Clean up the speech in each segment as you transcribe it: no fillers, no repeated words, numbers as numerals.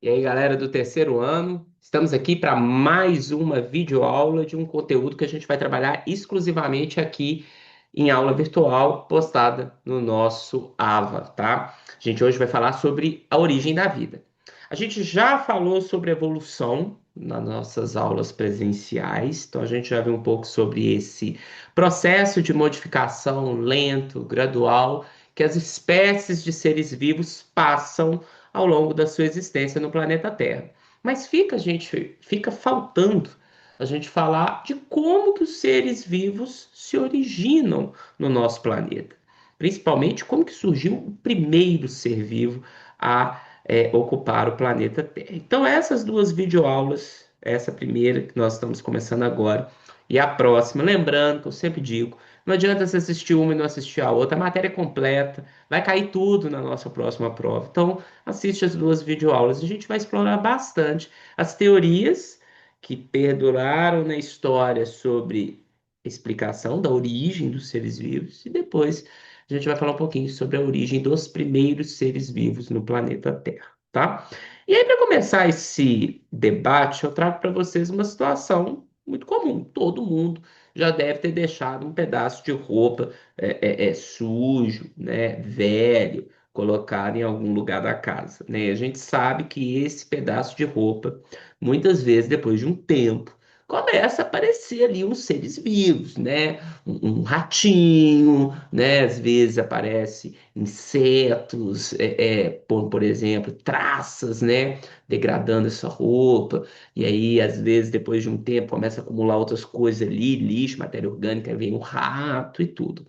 E aí, galera do terceiro ano, estamos aqui para mais uma videoaula de um conteúdo que a gente vai trabalhar exclusivamente aqui em aula virtual, postada no nosso AVA, tá? A gente hoje vai falar sobre a origem da vida. A gente já falou sobre evolução nas nossas aulas presenciais, então a gente já viu um pouco sobre esse processo de modificação lento, gradual, que as espécies de seres vivos passam ao longo da sua existência no planeta Terra. Mas fica faltando a gente falar de como que os seres vivos se originam no nosso planeta. Principalmente como que surgiu o primeiro ser vivo a ocupar o planeta Terra. Então essas duas videoaulas, essa primeira que nós estamos começando agora e a próxima, lembrando que eu sempre digo, não adianta você assistir uma e não assistir a outra, a matéria é completa, vai cair tudo na nossa próxima prova. Então, assiste as duas videoaulas. A gente vai explorar bastante as teorias que perduraram na história sobre a explicação da origem dos seres vivos e depois a gente vai falar um pouquinho sobre a origem dos primeiros seres vivos no planeta Terra, tá? E aí, para começar esse debate, eu trago para vocês uma situação muito comum. Todo mundo já deve ter deixado um pedaço de roupa sujo, né, velho, colocado em algum lugar da casa, né? A gente sabe que esse pedaço de roupa, muitas vezes, depois de um tempo, começa a aparecer ali uns seres vivos, né? Um ratinho, né? Às vezes aparece insetos, por exemplo, traças, né? Degradando essa roupa. E aí, às vezes, depois de um tempo, começa a acumular outras coisas ali, lixo, matéria orgânica, vem um rato e tudo.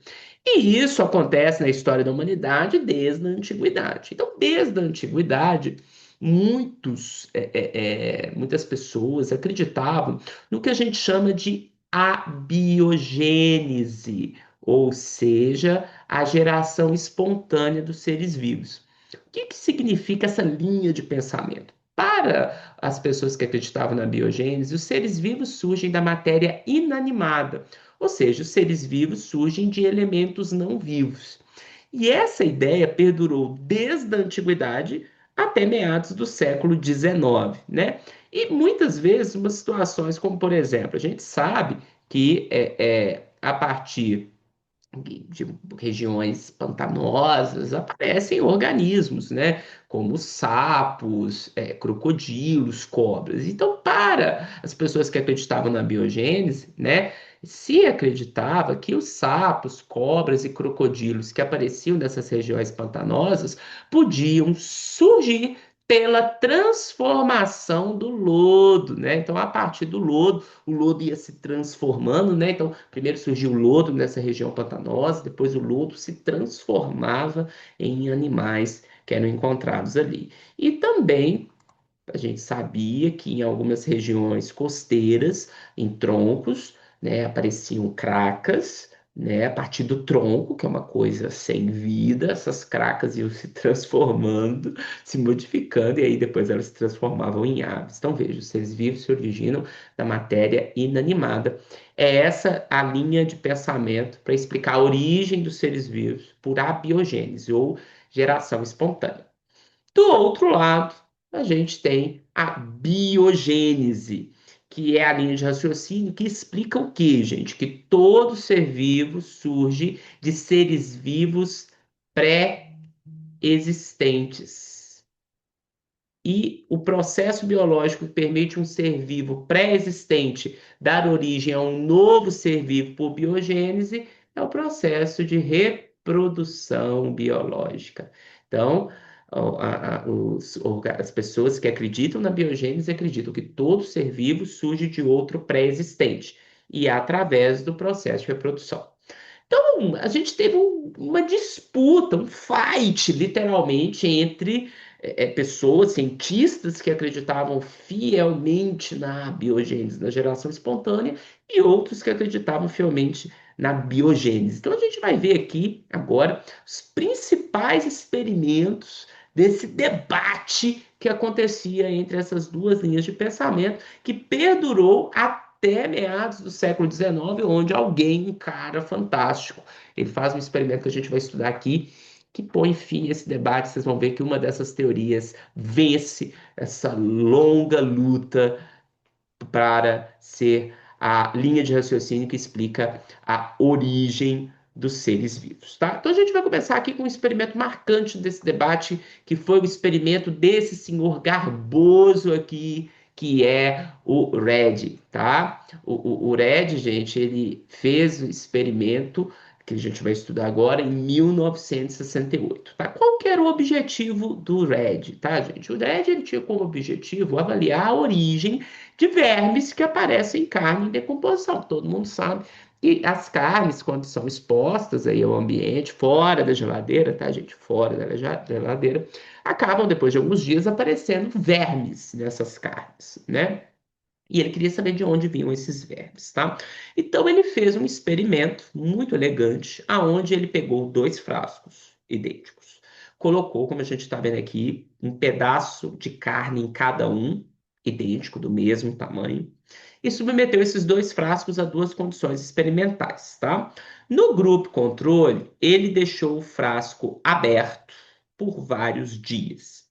E isso acontece na história da humanidade desde a antiguidade. Então, desde a antiguidade, muitas pessoas acreditavam no que a gente chama de abiogênese, ou seja, a geração espontânea dos seres vivos. O que significa essa linha de pensamento? Para as pessoas que acreditavam na biogênese, os seres vivos surgem da matéria inanimada, ou seja, os seres vivos surgem de elementos não vivos. E essa ideia perdurou desde a antiguidade até meados do século XIX, né? E muitas vezes, umas situações como, por exemplo, a gente sabe que a partir de regiões pantanosas aparecem organismos, né? Como sapos, crocodilos, cobras. Então, para as pessoas que acreditavam na biogênese, né? Se acreditava que os sapos, cobras e crocodilos que apareciam nessas regiões pantanosas podiam surgir pela transformação do lodo, né? Então, a partir do lodo, o lodo ia se transformando, né? Então, primeiro surgiu o lodo nessa região pantanosa, depois o lodo se transformava em animais que eram encontrados ali. E também a gente sabia que em algumas regiões costeiras, em troncos, né, apareciam cracas, né, a partir do tronco, que é uma coisa sem vida, essas cracas iam se transformando, se modificando, e aí depois elas se transformavam em aves. Então, veja, os seres vivos se originam da matéria inanimada. É essa a linha de pensamento para explicar a origem dos seres vivos por abiogênese, ou geração espontânea. Do outro lado, a gente tem a biogênese, que é a linha de raciocínio que explica o quê, gente? Que todo ser vivo surge de seres vivos pré-existentes. E o processo biológico que permite um ser vivo pré-existente dar origem a um novo ser vivo por biogênese é o processo de reprodução biológica. Então, as pessoas que acreditam na biogênese acreditam que todo ser vivo surge de outro pré-existente e é através do processo de reprodução. Então, a gente teve uma disputa, um fight, literalmente, entre pessoas, cientistas que acreditavam fielmente na biogênese, na geração espontânea, e outros que acreditavam fielmente na biogênese. Então, a gente vai ver aqui agora os principais experimentos desse debate que acontecia entre essas duas linhas de pensamento, que perdurou até meados do século XIX, onde alguém, um cara fantástico, ele faz um experimento que a gente vai estudar aqui, que põe fim a esse debate. Vocês vão ver que uma dessas teorias vence essa longa luta para ser a linha de raciocínio que explica a origem dos seres vivos, tá? Então a gente vai começar aqui com um experimento marcante desse debate, que foi o experimento desse senhor garboso aqui, que é o Red, tá? O Red, gente, ele fez o experimento que a gente vai estudar agora em 1968, tá? Qual que era o objetivo do Red, tá, gente? O Red, ele tinha como objetivo avaliar a origem de vermes que aparecem em carne em decomposição. Todo mundo sabe que as carnes, quando são expostas aí ao ambiente, fora da geladeira, tá, gente? Fora da geladeira, acabam, depois de alguns dias, aparecendo vermes nessas carnes, né? E ele queria saber de onde vinham esses vermes, tá? Então ele fez um experimento muito elegante, aonde ele pegou dois frascos idênticos, colocou, como a gente está vendo aqui, um pedaço de carne em cada um, idêntico, do mesmo tamanho, e submeteu esses dois frascos a duas condições experimentais, tá? No grupo controle, ele deixou o frasco aberto por vários dias.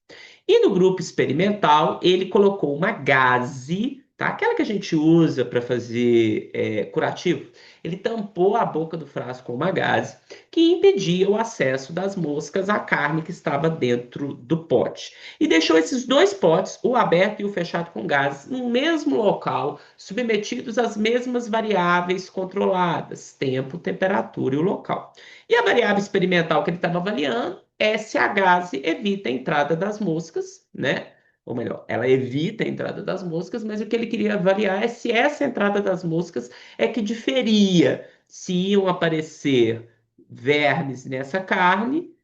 E no grupo experimental, ele colocou uma gaze, tá? Aquela que a gente usa para fazer curativo. Ele tampou a boca do frasco com uma gaze que impedia o acesso das moscas à carne que estava dentro do pote. E deixou esses dois potes, o aberto e o fechado com gás, no mesmo local, submetidos às mesmas variáveis controladas, tempo, temperatura e o local. E a variável experimental que ele estava avaliando é se a gaze evita a entrada das moscas, né? Ou melhor, ela evita a entrada das moscas, mas o que ele queria avaliar é se essa entrada das moscas é que diferia, se iam aparecer vermes nessa carne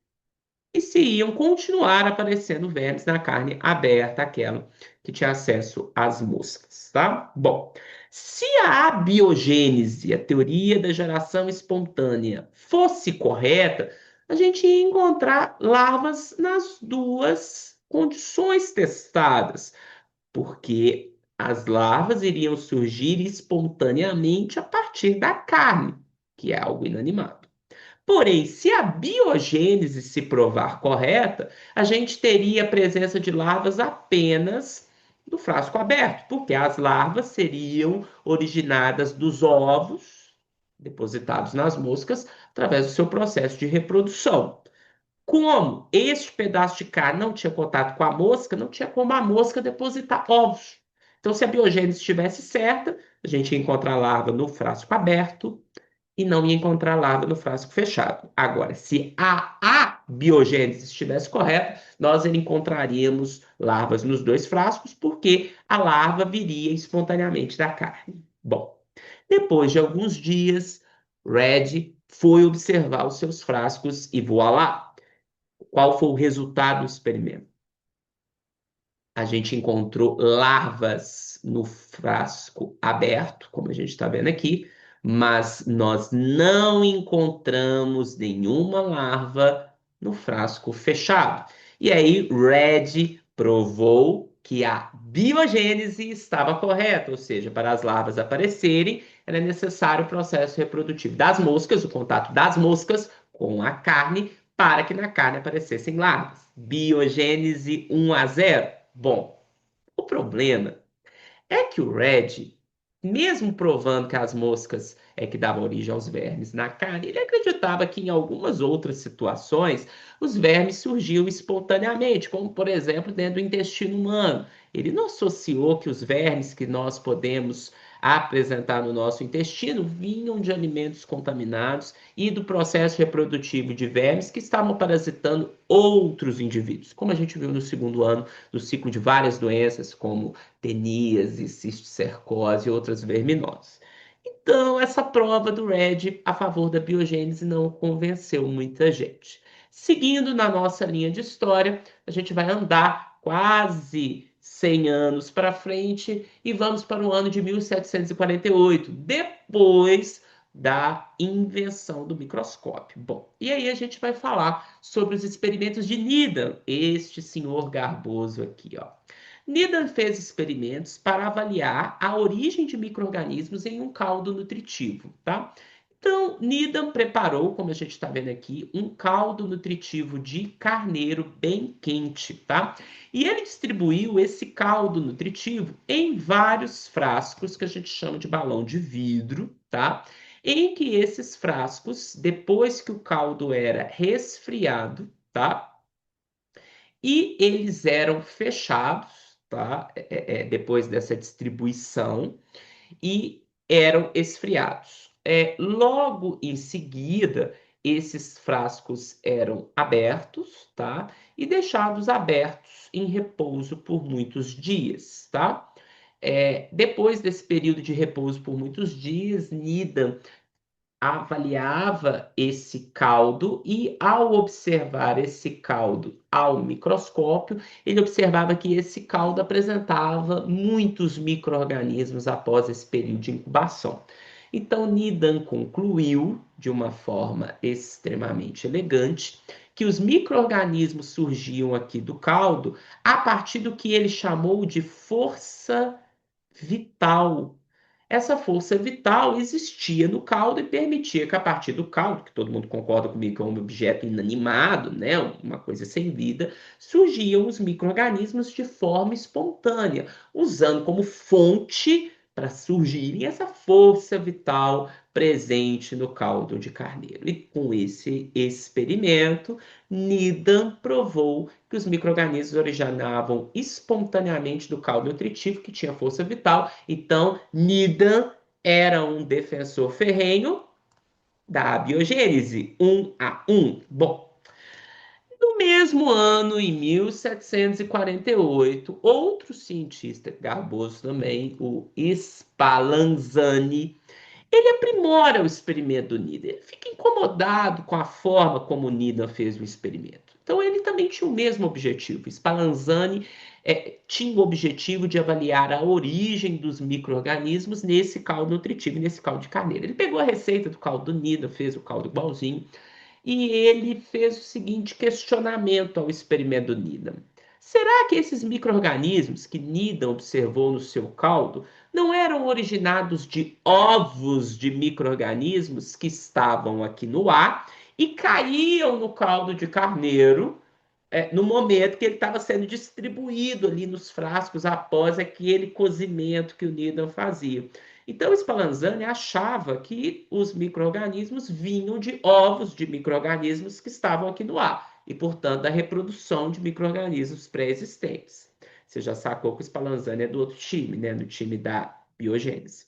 e se iam continuar aparecendo vermes na carne aberta, aquela que tinha acesso às moscas, tá? Bom, se a abiogênese, a teoria da geração espontânea, fosse correta, a gente ia encontrar larvas nas duas condições testadas, porque as larvas iriam surgir espontaneamente a partir da carne, que é algo inanimado. Porém, se a biogênese se provar correta, a gente teria a presença de larvas apenas do frasco aberto, porque as larvas seriam originadas dos ovos depositados nas moscas através do seu processo de reprodução. Como este pedaço de carne não tinha contato com a mosca, não tinha como a mosca depositar ovos. Então, se a biogênese estivesse certa, a gente ia encontrar a larva no frasco aberto e não ia encontrar larva no frasco fechado. Agora, se a biogênese estivesse correta, nós encontraríamos larvas nos dois frascos, porque a larva viria espontaneamente da carne. Bom, depois de alguns dias, Red foi observar os seus frascos e voilá! Qual foi o resultado do experimento? A gente encontrou larvas no frasco aberto, como a gente está vendo aqui, mas nós não encontramos nenhuma larva no frasco fechado. E aí, Red provou que a biogênese estava correta, ou seja, para as larvas aparecerem, era necessário o processo reprodutivo das moscas, o contato das moscas com a carne, para que na carne aparecessem larvas. Biogênese 1-0. Bom, o problema é que o Red, mesmo provando que as moscas é que davam origem aos vermes na carne, ele acreditava que em algumas outras situações os vermes surgiam espontaneamente, como por exemplo dentro do intestino humano. Ele não associou que os vermes que nós podemos apresentar no nosso intestino vinham de alimentos contaminados e do processo reprodutivo de vermes que estavam parasitando outros indivíduos, como a gente viu no segundo ano do ciclo de várias doenças, como teníase, cisticercose e outras verminoses. Então, essa prova do Red a favor da biogênese não convenceu muita gente. Seguindo na nossa linha de história, a gente vai andar quase 100 anos para frente e vamos para o ano de 1748, depois da invenção do microscópio. Bom, e aí a gente vai falar sobre os experimentos de Needham, este senhor garboso aqui, ó. Needham fez experimentos para avaliar a origem de micro-organismos em um caldo nutritivo, tá? Então, Needham preparou, como a gente está vendo aqui, um caldo nutritivo de carneiro bem quente, tá? E ele distribuiu esse caldo nutritivo em vários frascos que a gente chama de balão de vidro, tá? Em que esses frascos, depois que o caldo era resfriado, tá? E eles eram fechados, tá? Depois dessa distribuição e eram esfriados. Logo em seguida, esses frascos eram abertos, tá? E deixados abertos em repouso por muitos dias, tá? Depois desse período de repouso por muitos dias, Nida avaliava esse caldo e, ao observar esse caldo ao microscópio, ele observava que esse caldo apresentava muitos micro-organismos após esse período de incubação. Então, Needham concluiu, de uma forma extremamente elegante, que os micro-organismos surgiam aqui do caldo a partir do que ele chamou de força vital. Essa força vital existia no caldo e permitia que, a partir do caldo, que todo mundo concorda comigo que é um objeto inanimado, né, uma coisa sem vida, surgiam os micro-organismos de forma espontânea, usando como fonte para surgirem essa força vital presente no caldo de carneiro. E com esse experimento, Needham provou que os micro-organismos originavam espontaneamente do caldo nutritivo, que tinha força vital. Então, Needham era um defensor ferrenho da biogênese, 1 a 1. Bom, no mesmo ano, em 1748, outro cientista garboso também, o Spallanzani, ele aprimora o experimento do Needham. Ele fica incomodado com a forma como o Needham fez o experimento. Então, ele também tinha o mesmo objetivo. Spallanzani tinha o objetivo de avaliar a origem dos micro-organismos nesse caldo nutritivo, nesse caldo de carneiro. Ele pegou a receita do caldo do Needham, fez o caldo igualzinho, e ele fez o seguinte questionamento ao experimento do Needham. Será que esses micro-organismos que Needham observou no seu caldo não eram originados de ovos de micro-organismos que estavam aqui no ar e caíam no caldo de carneiro no momento que ele estava sendo distribuído ali nos frascos após aquele cozimento que o Needham fazia? Então, Spallanzani achava que os micro-organismos vinham de ovos de micro-organismos que estavam aqui no ar e, portanto, da reprodução de micro-organismos pré-existentes. Você já sacou que o Spallanzani é do outro time, né? Do time da biogênese.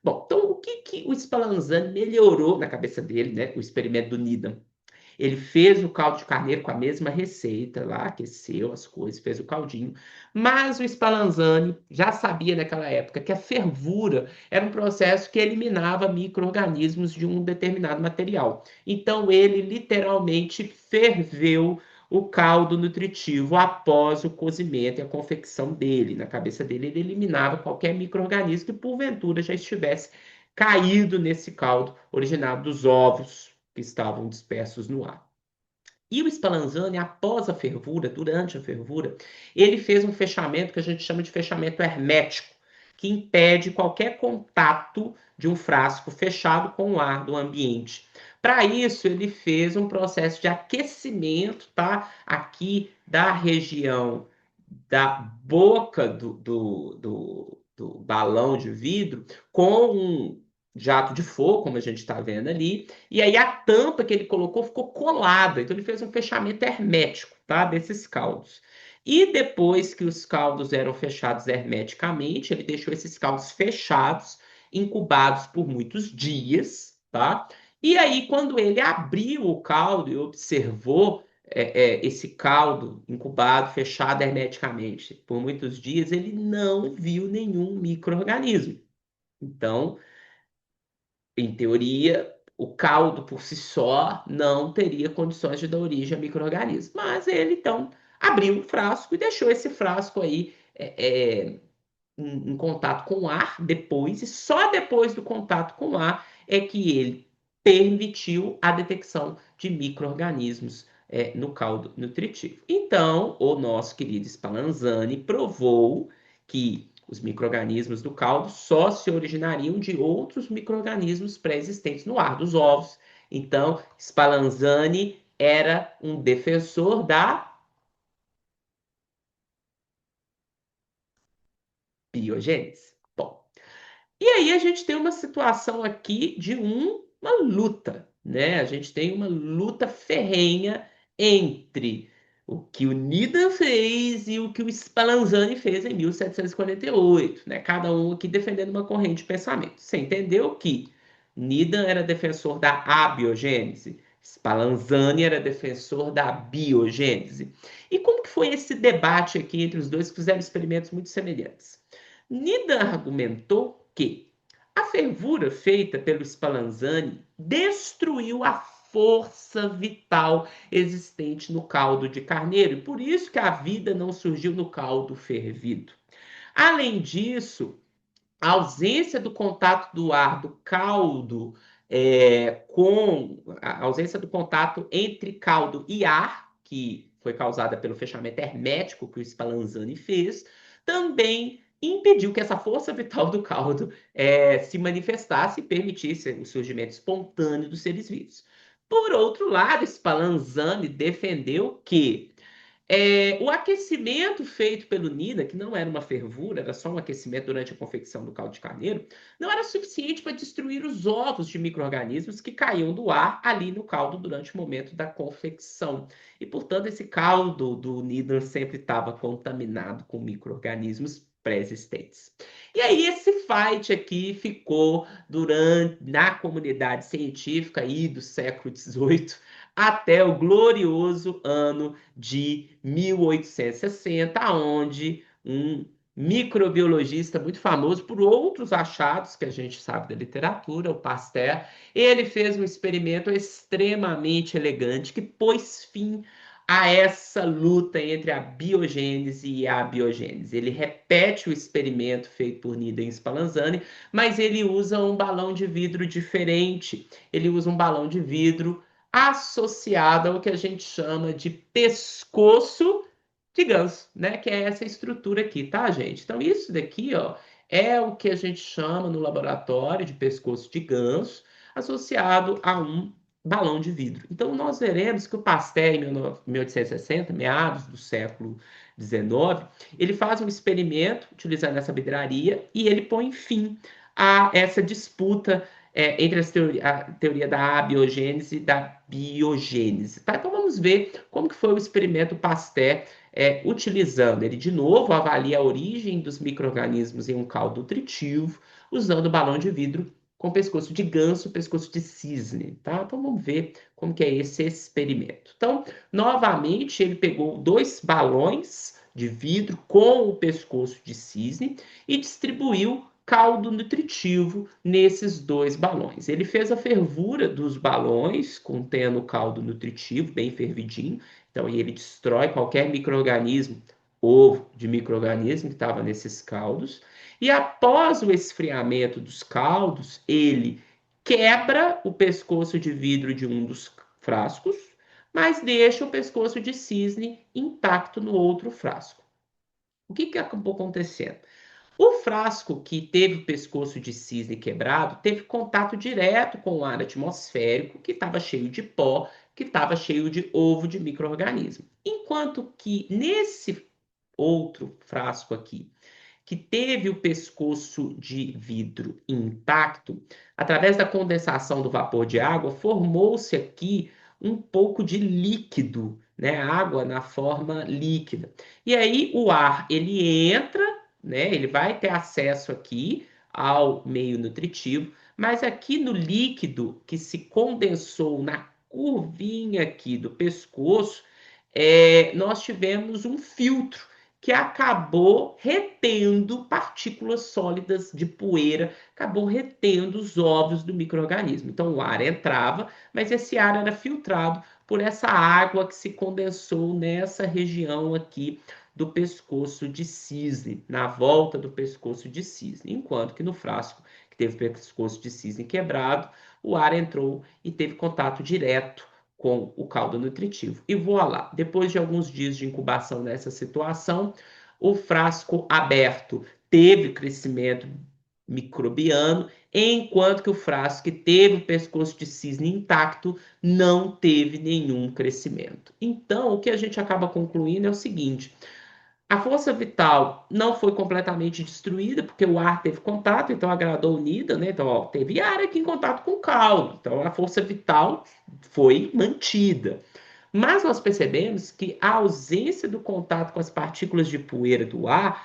Bom, então o que o Spallanzani melhorou na cabeça dele, né? O experimento do Needham. Ele fez o caldo de carneiro com a mesma receita lá, aqueceu as coisas, fez o caldinho. Mas o Spallanzani já sabia naquela época que a fervura era um processo que eliminava micro-organismos de um determinado material. Então ele literalmente ferveu o caldo nutritivo após o cozimento e a confecção dele. Na cabeça dele, ele eliminava qualquer micro-organismo que porventura já estivesse caído nesse caldo originado dos ovos que estavam dispersos no ar. E o Spallanzani, após a fervura, durante a fervura, ele fez um fechamento que a gente chama de fechamento hermético, que impede qualquer contato de um frasco fechado com o ar do ambiente. Para isso, ele fez um processo de aquecimento, tá? Aqui da região da boca do balão de vidro com um jato de fogo, como a gente está vendo ali, e aí a tampa que ele colocou ficou colada, então ele fez um fechamento hermético, tá, desses caldos. E depois que os caldos eram fechados hermeticamente, ele deixou esses caldos fechados, incubados por muitos dias, tá? E aí, quando ele abriu o caldo e observou esse caldo incubado, fechado hermeticamente por muitos dias, ele não viu nenhum micro-organismo. Então, em teoria, o caldo por si só não teria condições de dar origem a micro-organismos. Mas ele, então, abriu o frasco e deixou esse frasco aí em contato com o ar depois, e só depois do contato com o ar é que ele permitiu a detecção de micro-organismos no caldo nutritivo. Então, o nosso querido Spallanzani provou que Os micro-organismos do caldo só se originariam de outros micro-organismos pré-existentes no ar, dos ovos. Então, Spallanzani era um defensor da biogênese. Bom, e aí a gente tem uma situação aqui de uma luta, né? A gente tem uma luta ferrenha entre o que o Needham fez e o que o Spallanzani fez em 1748, né? Cada um aqui defendendo uma corrente de pensamento. Você entendeu que Needham era defensor da abiogênese, Spallanzani era defensor da biogênese. E como que foi esse debate aqui entre os dois que fizeram experimentos muito semelhantes? Nida argumentou que a fervura feita pelo Spallanzani destruiu a força vital existente no caldo de carneiro e por isso que a vida não surgiu no caldo fervido. Além disso, a ausência do contato do ar do caldo com a ausência do contato entre caldo e ar, que foi causada pelo fechamento hermético que o Spallanzani fez, também impediu que essa força vital do caldo se manifestasse e permitisse o surgimento espontâneo dos seres vivos. Por outro lado, Spallanzani defendeu que o aquecimento feito pelo Nida, que não era uma fervura, era só um aquecimento durante a confecção do caldo de carneiro, não era suficiente para destruir os ovos de micro-organismos que caíam do ar ali no caldo durante o momento da confecção. E, portanto, esse caldo do Nida sempre estava contaminado com micro-organismos pré-existentes. E aí esse fight aqui ficou na comunidade científica aí do século XVIII até o glorioso ano de 1860, onde um microbiologista muito famoso por outros achados que a gente sabe da literatura, o Pasteur, ele fez um experimento extremamente elegante que pôs fim a essa luta entre a biogênese e a abiogênese. Ele repete o experimento feito por Nida Spallanzani, mas ele usa um balão de vidro diferente. Ele usa um balão de vidro associada ao que a gente chama de pescoço de ganso, né? Que é essa estrutura aqui, tá, gente? Então, isso daqui, ó, é o que a gente chama no laboratório de pescoço de ganso, associado a um balão de vidro. Então, nós veremos que o Pasteur, em 1860, meados do século XIX, ele faz um experimento utilizando essa vidraria e ele põe fim a essa disputa entre a teoria da abiogênese e da biogênese. Tá? Então vamos ver como que foi o experimento Pasteur utilizando. Ele, de novo, avalia a origem dos micro-organismos em um caldo nutritivo, usando balão de vidro com pescoço de ganso, pescoço de cisne. Tá? Então vamos ver como que é esse experimento. Então, novamente, ele pegou dois balões de vidro com o pescoço de cisne e distribuiu caldo nutritivo nesses dois balões. Ele fez a fervura dos balões, contendo caldo nutritivo, bem fervidinho. Então, ele destrói qualquer micro-organismo, ovo de micro-organismo que estava nesses caldos. E após o esfriamento dos caldos, ele quebra o pescoço de vidro de um dos frascos, mas deixa o pescoço de cisne intacto no outro frasco. O que acabou acontecendo? O frasco que teve o pescoço de cisne quebrado teve contato direto com o ar atmosférico, que estava cheio de pó, que estava cheio de ovo de micro-organismo. Enquanto que nesse outro frasco aqui, que teve o pescoço de vidro intacto, através da condensação do vapor de água, formou-se aqui um pouco de líquido, né? Água na forma líquida. E aí o ar, ele entra, né? Ele vai ter acesso aqui ao meio nutritivo, mas aqui no líquido que se condensou na curvinha aqui do pescoço, nós tivemos um filtro que acabou retendo partículas sólidas de poeira, acabou retendo os ovos do micro-organismo. Então o ar entrava, mas esse ar era filtrado por essa água que se condensou nessa região aqui do pescoço de cisne, na volta do pescoço de cisne, enquanto que no frasco que teve o pescoço de cisne quebrado, o ar entrou e teve contato direto com o caldo nutritivo. E voilá, depois de alguns dias de incubação nessa situação, o frasco aberto teve crescimento microbiano, enquanto que o frasco que teve o pescoço de cisne intacto não teve nenhum crescimento. Então, o que a gente acaba concluindo é o seguinte: a força vital não foi completamente destruída, porque o ar teve contato, então a gradou unida, né? Então, ó, teve ar aqui em contato com o caldo, então a força vital foi mantida. Mas nós percebemos que a ausência do contato com as partículas de poeira do ar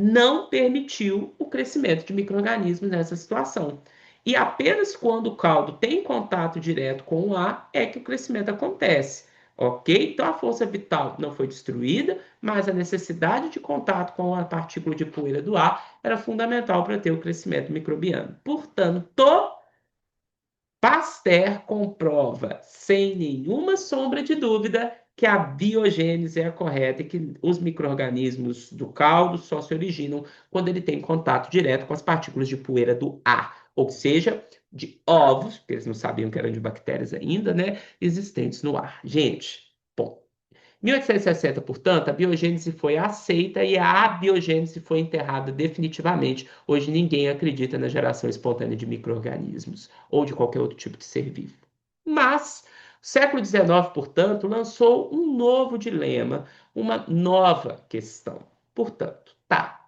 não permitiu o crescimento de micro-organismos nessa situação. E apenas quando o caldo tem contato direto com o ar é que o crescimento acontece. Ok? Então a força vital não foi destruída, mas a necessidade de contato com a partícula de poeira do ar era fundamental para ter o crescimento microbiano. Portanto, Pasteur comprova, sem nenhuma sombra de dúvida, que a biogênese é a correta e que os micro-organismos do caldo só se originam quando ele tem contato direto com as partículas de poeira do ar, ou seja, de ovos, porque eles não sabiam que eram de bactérias ainda, né, existentes no ar. Gente, bom, 1860, portanto, a biogênese foi aceita e a abiogênese foi enterrada definitivamente. Hoje ninguém acredita na geração espontânea de micro-organismos ou de qualquer outro tipo de ser vivo. Mas o século XIX, portanto, lançou um novo dilema, uma nova questão. Portanto, tá,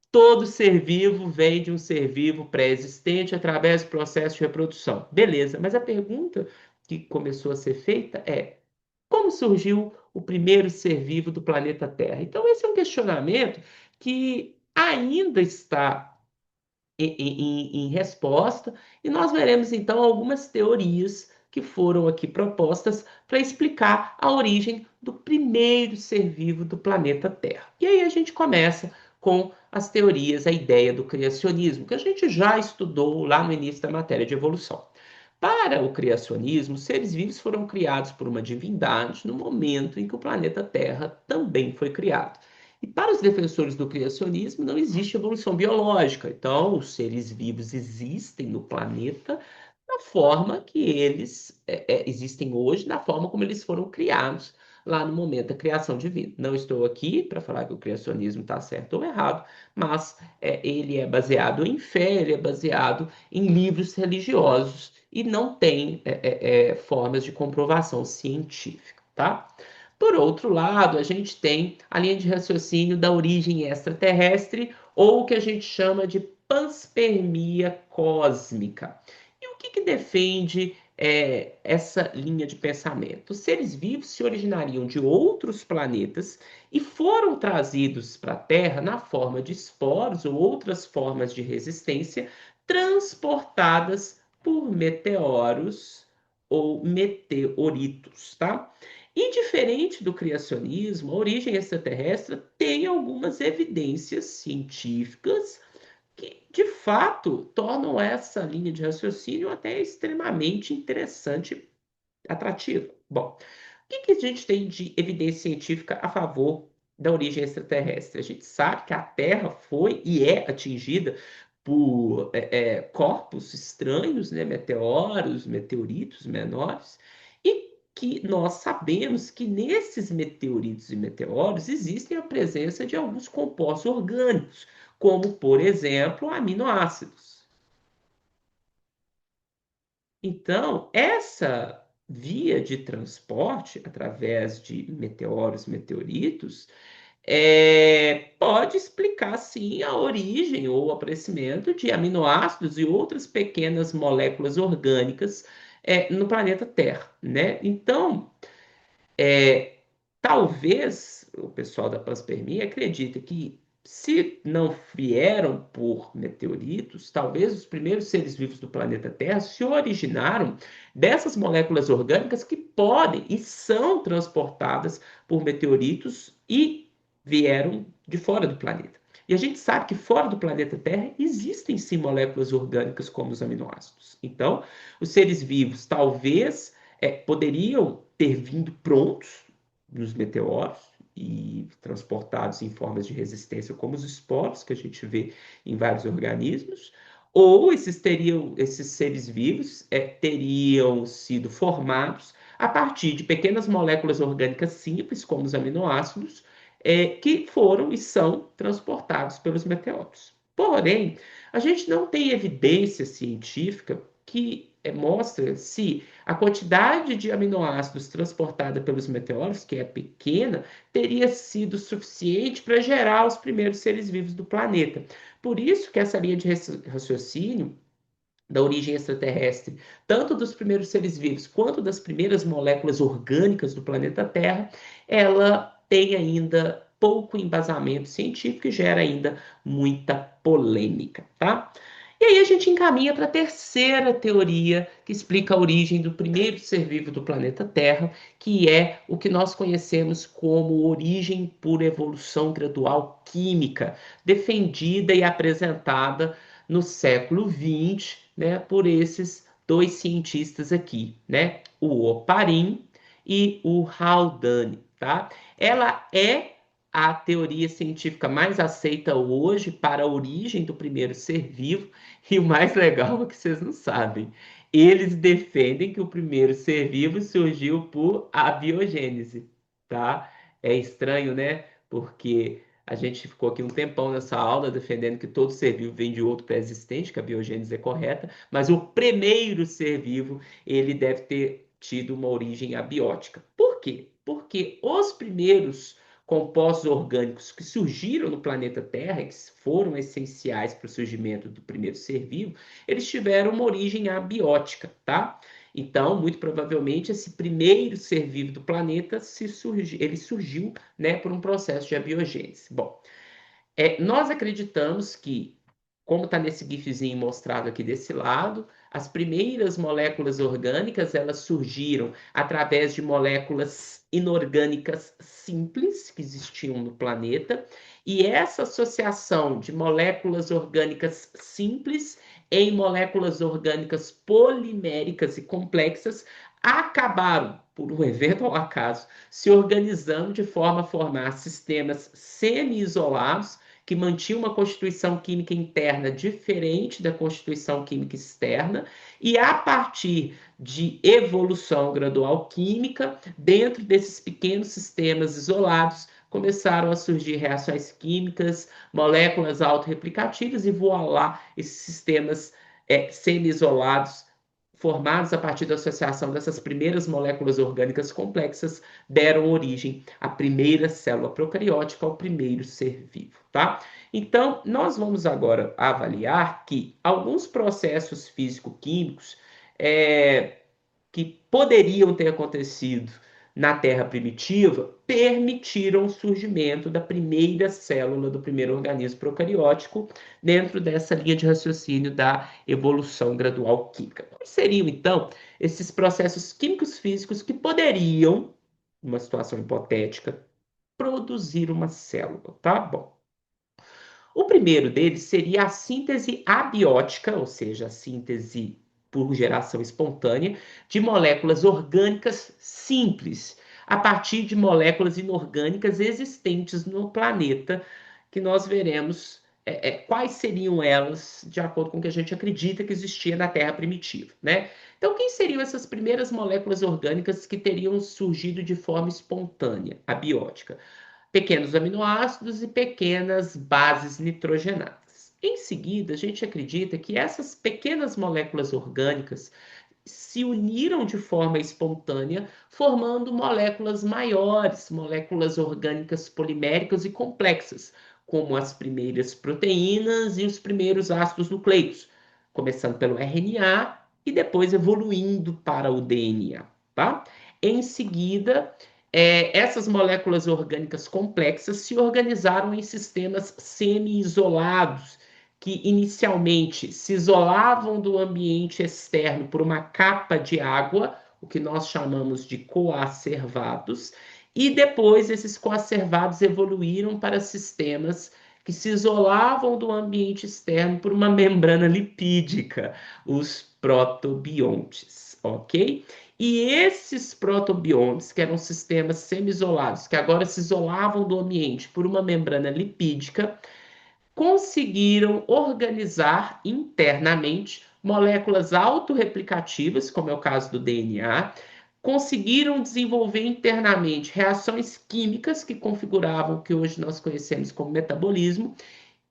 todo ser vivo vem de um ser vivo pré-existente através do processo de reprodução. Beleza, mas a pergunta que começou a ser feita é: como surgiu o primeiro ser vivo do planeta Terra? Então, esse é um questionamento que ainda está em resposta, e nós veremos então algumas teorias que foram aqui propostas para explicar a origem do primeiro ser vivo do planeta Terra. E aí a gente começa com as teorias, a ideia do criacionismo, que a gente já estudou lá no início da matéria de evolução. Para o criacionismo, seres vivos foram criados por uma divindade no momento em que o planeta Terra também foi criado. E para os defensores do criacionismo, não existe evolução biológica. Então, os seres vivos existem no planeta da forma que eles existem hoje, da forma como eles foram criados lá no momento da criação divina. Não estou aqui para falar que o criacionismo está certo ou errado, mas ele é baseado em fé, ele é baseado em livros religiosos e não tem formas de comprovação científica, tá? Por outro lado, a gente tem a linha de raciocínio da origem extraterrestre, ou o que a gente chama de panspermia cósmica. E o que defende essa linha de pensamento? Os seres vivos se originariam de outros planetas e foram trazidos para a Terra na forma de esporos ou outras formas de resistência, transportadas por meteoros ou meteoritos, tá? E diferente do criacionismo, a origem extraterrestre tem algumas evidências científicas que, de fato, tornam essa linha de raciocínio até extremamente interessante, atrativa. Bom, o que a gente tem de evidência científica a favor da origem extraterrestre? A gente sabe que a Terra foi e é atingida por corpos estranhos, né, meteoros, meteoritos menores, e que nós sabemos que nesses meteoritos e meteoros existem a presença de alguns compostos orgânicos, como, por exemplo, aminoácidos. Então, essa via de transporte através de meteoros, meteoritos, pode explicar sim a origem ou o aparecimento de aminoácidos e outras pequenas moléculas orgânicas no planeta Terra, né? Então, é, talvez o pessoal da panspermia acredite que se não vieram por meteoritos, talvez os primeiros seres vivos do planeta Terra se originaram dessas moléculas orgânicas que podem e são transportadas por meteoritos e vieram de fora do planeta. E a gente sabe que fora do planeta Terra existem sim moléculas orgânicas como os aminoácidos. Então, os seres vivos talvez poderiam ter vindo prontos nos meteoros e transportados em formas de resistência, como os esporos que a gente vê em vários organismos, ou esses seres vivos teriam sido formados a partir de pequenas moléculas orgânicas simples, como os aminoácidos, que foram e são transportados pelos meteoros. Porém, a gente não tem evidência científica que mostra se a quantidade de aminoácidos transportada pelos meteoros, que é pequena, teria sido suficiente para gerar os primeiros seres vivos do planeta. Por isso que essa linha de raciocínio da origem extraterrestre, tanto dos primeiros seres vivos quanto das primeiras moléculas orgânicas do planeta Terra, ela tem ainda pouco embasamento científico e gera ainda muita polêmica, tá? E aí a gente encaminha para a terceira teoria que explica a origem do primeiro ser vivo do planeta Terra, que é o que nós conhecemos como origem por evolução gradual química, defendida e apresentada no século XX, né, por esses dois cientistas aqui, né, o Oparin e o Haldane, tá? Ela é a teoria científica mais aceita hoje para a origem do primeiro ser vivo, e o mais legal é que vocês não sabem. Eles defendem que o primeiro ser vivo surgiu por abiogênese, tá? É estranho, né? Porque a gente ficou aqui um tempão nessa aula defendendo que todo ser vivo vem de outro pré-existente, que a biogênese é correta, mas o primeiro ser vivo, ele deve ter tido uma origem abiótica. Por quê? Porque os primeiros compostos orgânicos que surgiram no planeta Terra, que foram essenciais para o surgimento do primeiro ser vivo, eles tiveram uma origem abiótica, tá? Então, muito provavelmente, esse primeiro ser vivo do planeta ele surgiu, né, por um processo de abiogênese. Bom, nós acreditamos que, como está nesse gifzinho mostrado aqui desse lado, as primeiras moléculas orgânicas elas surgiram através de moléculas inorgânicas simples que existiam no planeta, e essa associação de moléculas orgânicas simples em moléculas orgânicas poliméricas e complexas acabaram, por um eventual acaso, se organizando de forma a formar sistemas semi-isolados que mantinha uma constituição química interna diferente da constituição química externa, e a partir de evolução gradual química, dentro desses pequenos sistemas isolados, começaram a surgir reações químicas, moléculas autorreplicativas e voilá, esses sistemas semi-isolados formados a partir da associação dessas primeiras moléculas orgânicas complexas, deram origem à primeira célula procariótica, ao primeiro ser vivo, tá? Então, nós vamos agora avaliar que alguns processos físico-químicos que poderiam ter acontecido na Terra primitiva permitiram o surgimento da primeira célula do primeiro organismo procariótico dentro dessa linha de raciocínio da evolução gradual química. Quais seriam, então, esses processos químicos físicos que poderiam, numa situação hipotética, produzir uma célula, tá? Bom, o primeiro deles seria a síntese abiótica, ou seja, a síntese por geração espontânea, de moléculas orgânicas simples, a partir de moléculas inorgânicas existentes no planeta, que nós veremos quais seriam elas, de acordo com o que a gente acredita que existia na Terra primitiva, né? Então, quem seriam essas primeiras moléculas orgânicas que teriam surgido de forma espontânea, abiótica? Pequenos aminoácidos e pequenas bases nitrogenadas. Em seguida, a gente acredita que essas pequenas moléculas orgânicas se uniram de forma espontânea, formando moléculas maiores, moléculas orgânicas poliméricas e complexas, como as primeiras proteínas e os primeiros ácidos nucleicos, começando pelo RNA e depois evoluindo para o DNA, tá? Em seguida, essas moléculas orgânicas complexas se organizaram em sistemas semi-isolados, que inicialmente se isolavam do ambiente externo por uma capa de água, o que nós chamamos de coacervados, e depois esses coacervados evoluíram para sistemas que se isolavam do ambiente externo por uma membrana lipídica, os protobiontes, ok? E esses protobiontes, que eram sistemas semi-isolados, que agora se isolavam do ambiente por uma membrana lipídica, conseguiram organizar internamente moléculas autorreplicativas, como é o caso do DNA, conseguiram desenvolver internamente reações químicas que configuravam o que hoje nós conhecemos como metabolismo,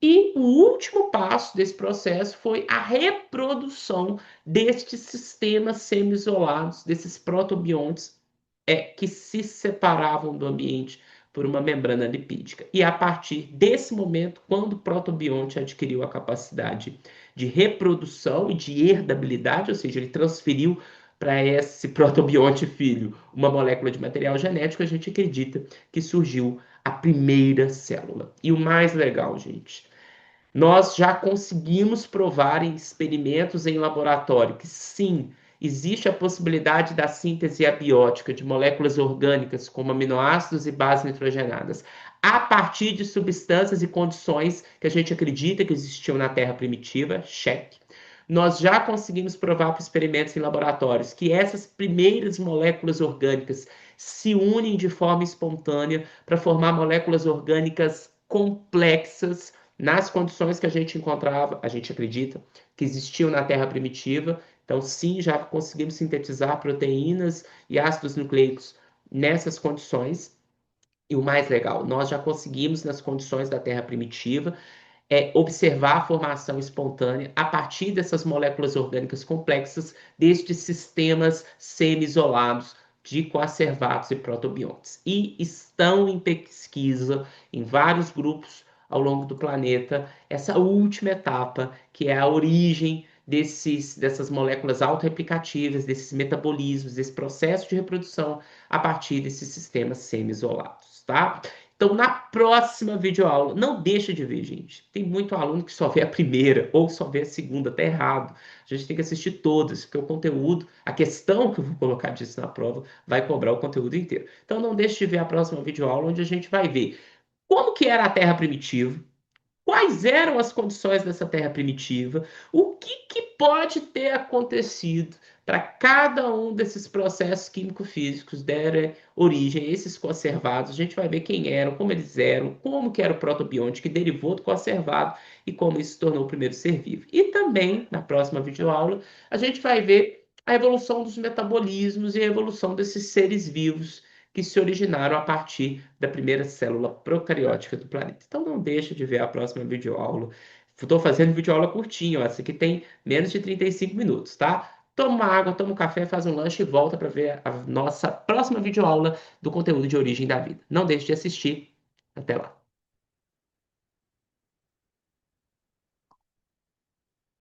e o último passo desse processo foi a reprodução destes sistemas semi-isolados, desses protobiontes que se separavam do ambiente por uma membrana lipídica. E a partir desse momento, quando o protobionte adquiriu a capacidade de reprodução e de herdabilidade, ou seja, ele transferiu para esse protobionte filho uma molécula de material genético, a gente acredita que surgiu a primeira célula. E o mais legal, gente, nós já conseguimos provar em experimentos em laboratório que sim, existe a possibilidade da síntese abiótica de moléculas orgânicas como aminoácidos e bases nitrogenadas a partir de substâncias e condições que a gente acredita que existiam na Terra primitiva, cheque. Nós já conseguimos provar por experimentos em laboratórios que essas primeiras moléculas orgânicas se unem de forma espontânea para formar moléculas orgânicas complexas nas condições que a gente encontrava, a gente acredita, que existiam na Terra primitiva. Então, sim, já conseguimos sintetizar proteínas e ácidos nucleicos nessas condições. E o mais legal, nós já conseguimos, nas condições da Terra primitiva, observar a formação espontânea a partir dessas moléculas orgânicas complexas, destes sistemas semi-isolados de coacervatos e protobiontes. E estão em pesquisa em vários grupos ao longo do planeta essa última etapa, que é a origem dessas moléculas autorreplicativas, desses metabolismos, desse processo de reprodução a partir desses sistemas semi-isolados, tá? Então, na próxima videoaula, não deixa de ver, gente. Tem muito aluno que só vê a primeira ou só vê a segunda, tá errado. A gente tem que assistir todas, porque o conteúdo, a questão que eu vou colocar disso na prova, vai cobrar o conteúdo inteiro. Então, não deixe de ver a próxima videoaula, onde a gente vai ver como que era a Terra primitiva, quais eram as condições dessa Terra primitiva, o que pode ter acontecido para cada um desses processos químico-físicos derem origem a esses conservados. A gente vai ver quem eram, como que era o protobionte que derivou do conservado e como isso se tornou o primeiro ser vivo. E também, na próxima videoaula, a gente vai ver a evolução dos metabolismos e a evolução desses seres vivos que se originaram a partir da primeira célula procariótica do planeta. Então não deixa de ver a próxima videoaula. Estou fazendo videoaula curtinha, ó. Essa aqui tem menos de 35 minutos, tá? Toma uma água, toma um café, faz um lanche e volta para ver a nossa próxima videoaula do conteúdo de origem da vida. Não deixe de assistir. Até lá.